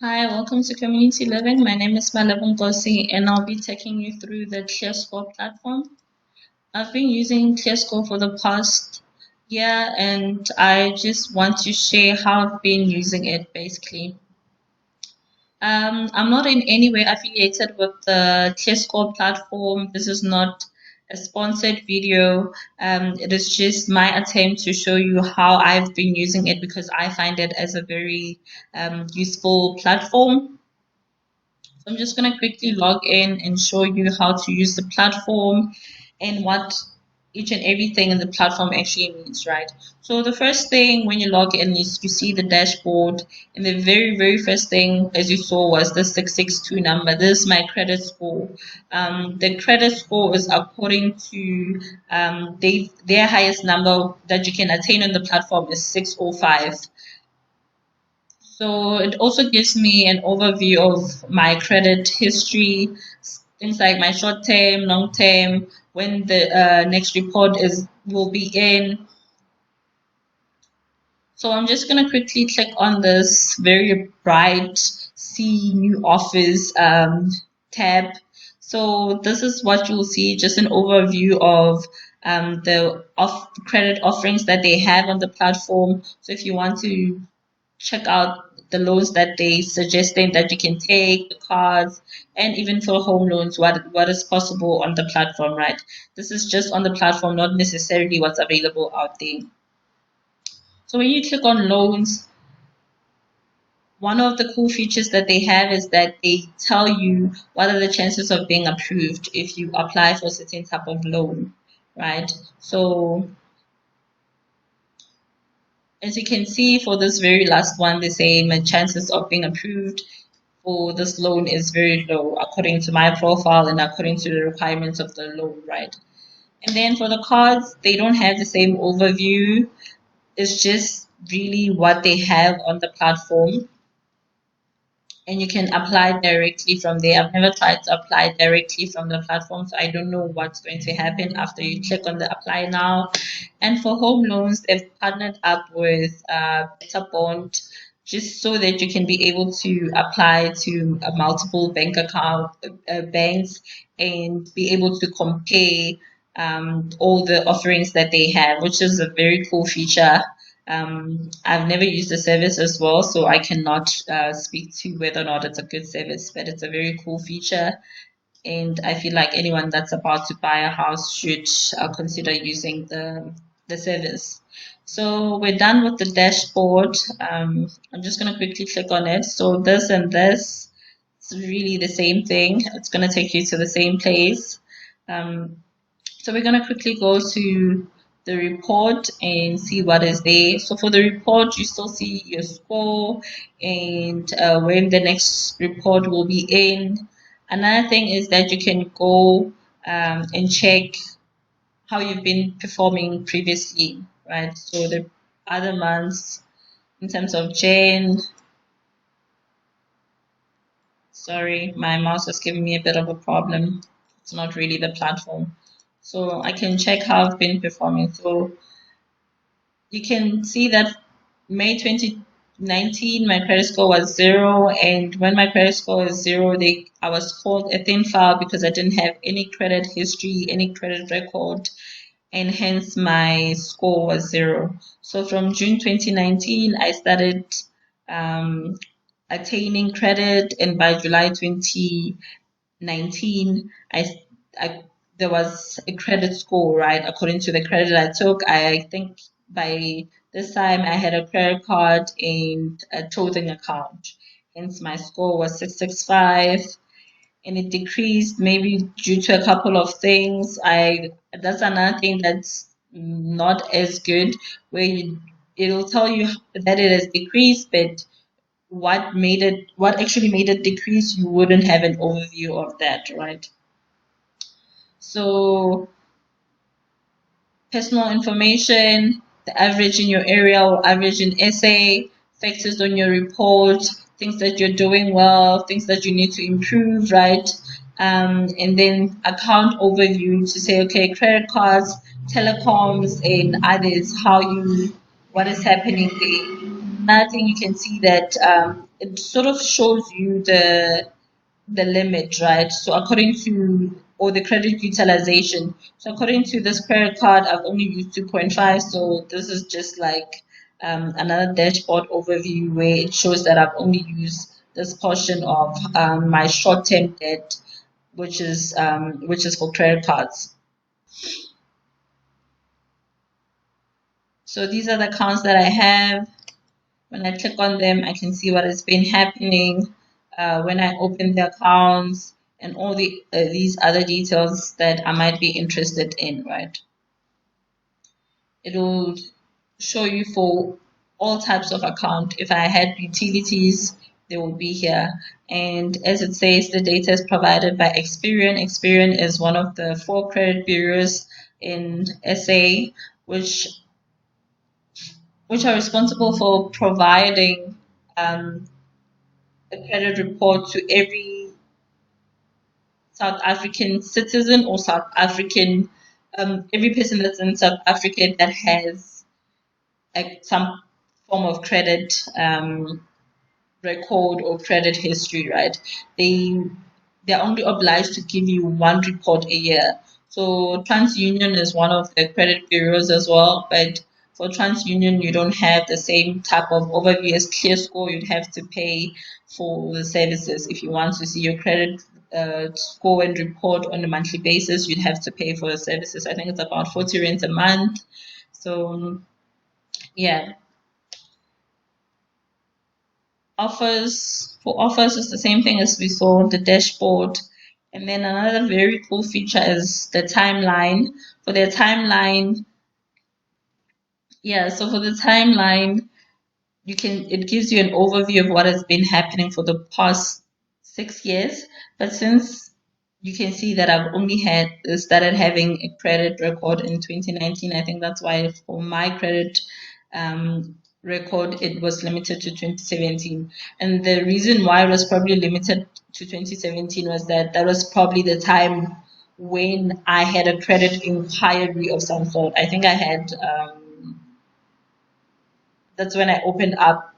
Hi, welcome to Community Living. My name is Malabun Gosi, and I'll be taking you through the Clearscore platform. I've been using Clearscore for the past year, and I just want to share how I've been using it basically. I'm not in any way affiliated with the Clearscore platform. This is not a sponsored video. It is just my attempt to show you how I've been using it because I find it as a very useful platform. So I'm just going to quickly log in and show you how to use the platform and what each and everything in the platform actually means, right? So the first thing when you log in is you see the dashboard, and the very first thing, as you saw, was the 662 number. This is my credit score. The credit score is according to their highest number that you can attain on the platform is 605. So it also gives me an overview of my credit history, things like my short term, long term, when the next report is will be in. So I'm just gonna quickly click on this very bright see new offers tab. So this is what you'll see, just an overview of the credit offerings that they have on the platform. So if you want to check out the loans that they suggesting that you can take, the cards, and even for home loans, what is possible on the platform, right? This is just on the platform, not necessarily what's available out there. So when you click on loans, one of the cool features that they have is that they tell you what are the chances of being approved if you apply for a certain type of loan, right? So as you can see for this very last one, they say my chances of being approved for this loan is very low according to my profile and according to the requirements of the loan, right? And then for the cards, they don't have the same overview. It's just really what they have on the platform, and you can apply directly from there. I've never tried to apply directly from the platform, so I don't know what's going to happen after you click on the apply now. And for home loans, they've partnered up with Better Bond just so that you can be able to apply to multiple banks and be able to compare all the offerings that they have, which is a very cool feature. I've never used the service as well, so I cannot speak to whether or not it's a good service, but it's a very cool feature. And I feel like anyone that's about to buy a house should consider using the service. So we're done with the dashboard. I'm just going to quickly click on it. So this and this, it's really the same thing. It's going to take you to the same place. Um, so we're going to quickly go to the report and see what is there. So for the report, you still see your score and when the next report will be in. Another thing is that you can go and check how you've been performing previously, right? So the other months in terms of Jan, sorry, my mouse is giving me a bit of a problem. It's not really the platform. So I can check how I've been performing. So you can see that May 2019, my credit score was zero. And when my credit score was zero, I was called a thin file because I didn't have any credit history, any credit record, and hence my score was zero. So from June 2019, I started um, attaining credit, and by July 2019, I there was a credit score, right? According to the credit I took, I think by this time I had a credit card and a clothing account. Hence my score was 665, and it decreased maybe due to a couple of things. I That's another thing that's not as good, where it'll tell you that it has decreased, but what actually made it decrease, you wouldn't have an overview of that, right? So personal information, the average in your area or average in SA, factors on your report, things that you're doing well, things that you need to improve, right? And then account overview to say, okay, credit cards, telecoms, and others, what is happening there. another thing you can see that it sort of shows you the limit, right? So according to, or the credit utilization. So according to this credit card, I've only used 2.5. So this is just like another dashboard overview where it shows that I've only used this portion of my short-term debt, which is for credit cards. So these are the accounts that I have. When I click on them, I can see what has been happening when I open the accounts and all these other details that I might be interested in, right? It will show you for all types of account. If I had utilities, they will be here. And as it says, the data is provided by Experian. Experian is one of the 4 credit bureaus in SA, which are responsible for providing a credit report to every South African citizen or South African, every person that's in South Africa that has some form of credit record or credit history, right? They they're only obliged to give you one report a year. So TransUnion is one of the credit bureaus as well, but for TransUnion you don't have the same type of overview as Clearscore. You'd have to pay for the services. If you want to see your credit score and report on a monthly basis, you'd have to pay for the services. I think it's about 40 rand a month. So yeah, offers is the same thing as we saw the dashboard. And then another very cool feature is the timeline. For their timeline, yeah, so for the timeline, it gives you an overview of what has been happening for the past 6 years. But since you can see that I've only had started having a credit record in 2019, I think that's why for my credit record it was limited to 2017. And the reason why it was probably limited to 2017 was that was probably the time when I had a credit inquiry of some sort. I think I had that's when I opened up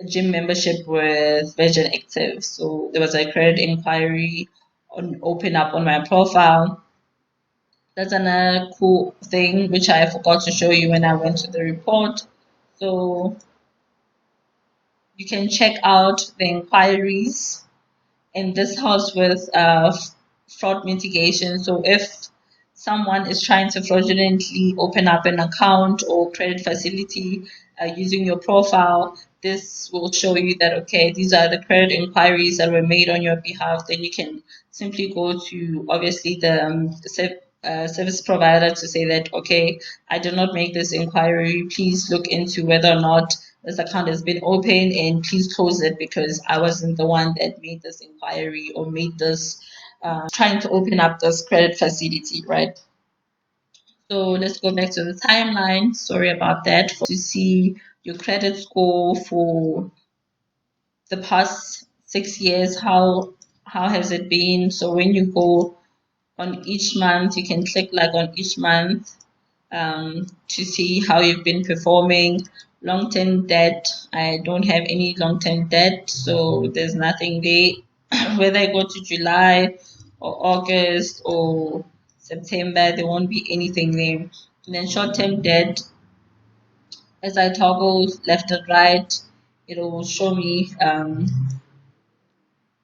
a gym membership with Virgin Active. So there was a credit inquiry on open up on my profile. That's another cool thing which I forgot to show you when I went to the report. So you can check out the inquiries, and this helps with fraud mitigation. So if someone is trying to fraudulently open up an account or credit facility using your profile, this will show you that, okay, these are the credit inquiries that were made on your behalf. Then you can simply go to obviously the service provider to say that, okay, I did not make this inquiry. Please look into whether or not this account has been opened and please close it because I wasn't the one that made this inquiry or made this trying to open up this credit facility, right? So let's go back to the timeline. Sorry about that. To see your credit score for the past 6 years, how has it been? So when you go on each month, you can click like on each month to see how you've been performing. Long-term debt, I don't have any long-term debt, so there's nothing there. Whether I go to July or August or September, there won't be anything there. And then short-term debt, as I toggle left and right, it will show me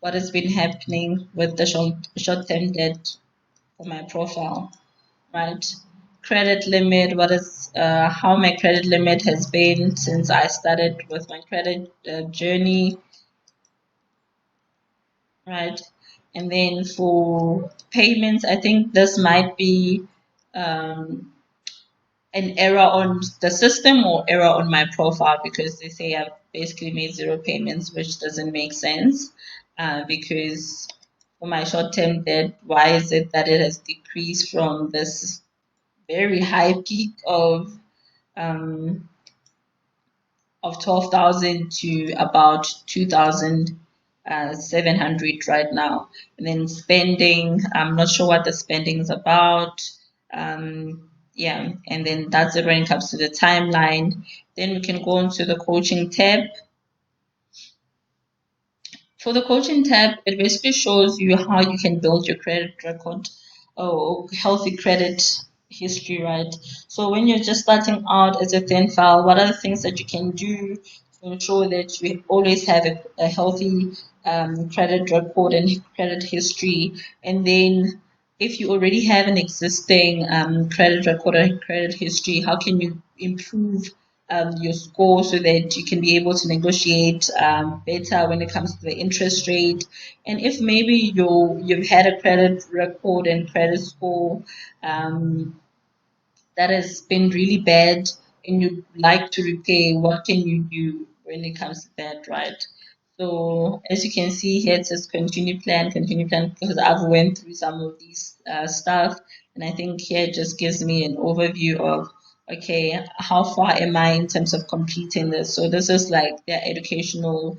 what has been happening with the short-term debt for my profile, right? Credit limit, what is how my credit limit has been since I started with my credit journey, right? And then for payments, I think this might be um, an error on the system or error on my profile because they say I've basically made 0 payments, which doesn't make sense because for my short-term debt, why is it that it has decreased from this very high peak um, of 12,000 to about 2,700 right now. And then spending, I'm not sure what the spending is about. Yeah, and then that's it when it comes to the timeline. Then we can go into the coaching tab. For the coaching tab, it basically shows you how you can build your credit record or healthy credit history, right? So when you're just starting out as a thin file, what are the things that you can do to ensure that you always have a healthy credit record and credit history? And then if you already have an existing credit record or credit history, how can you improve your score so that you can be able to negotiate better when it comes to the interest rate? And if maybe you've had a credit record and credit score um, that has been really bad and you'd like to repay, what can you do when it comes to that, right? So as you can see here, it says continue plan, because I've went through some of these stuff, and I think here it just gives me an overview of, okay, how far am I in terms of completing this? So this is like their educational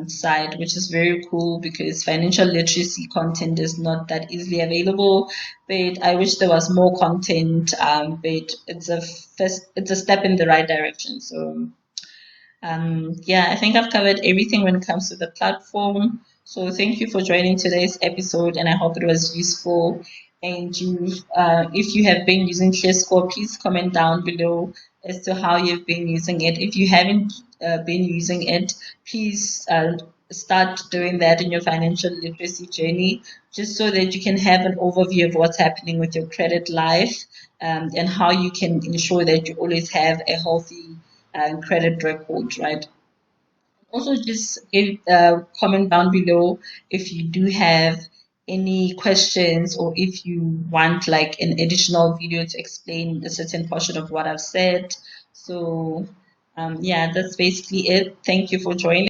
side, which is very cool because financial literacy content is not that easily available. But I wish there was more content. But it's a step in the right direction. So yeah, I think I've covered everything when it comes to the platform. So thank you for joining today's episode, and I hope it was useful. And if you have been using Clearscore, please comment down below as to how you've been using it. If you haven't been using it, please start doing that in your financial literacy journey, just so that you can have an overview of what's happening with your credit life, and how you can ensure that you always have a healthy credit record, right? Also, just give comment down below if you do have any questions, or if you want like an additional video to explain a certain portion of what I've said. So yeah, that's basically it. Thank you for joining.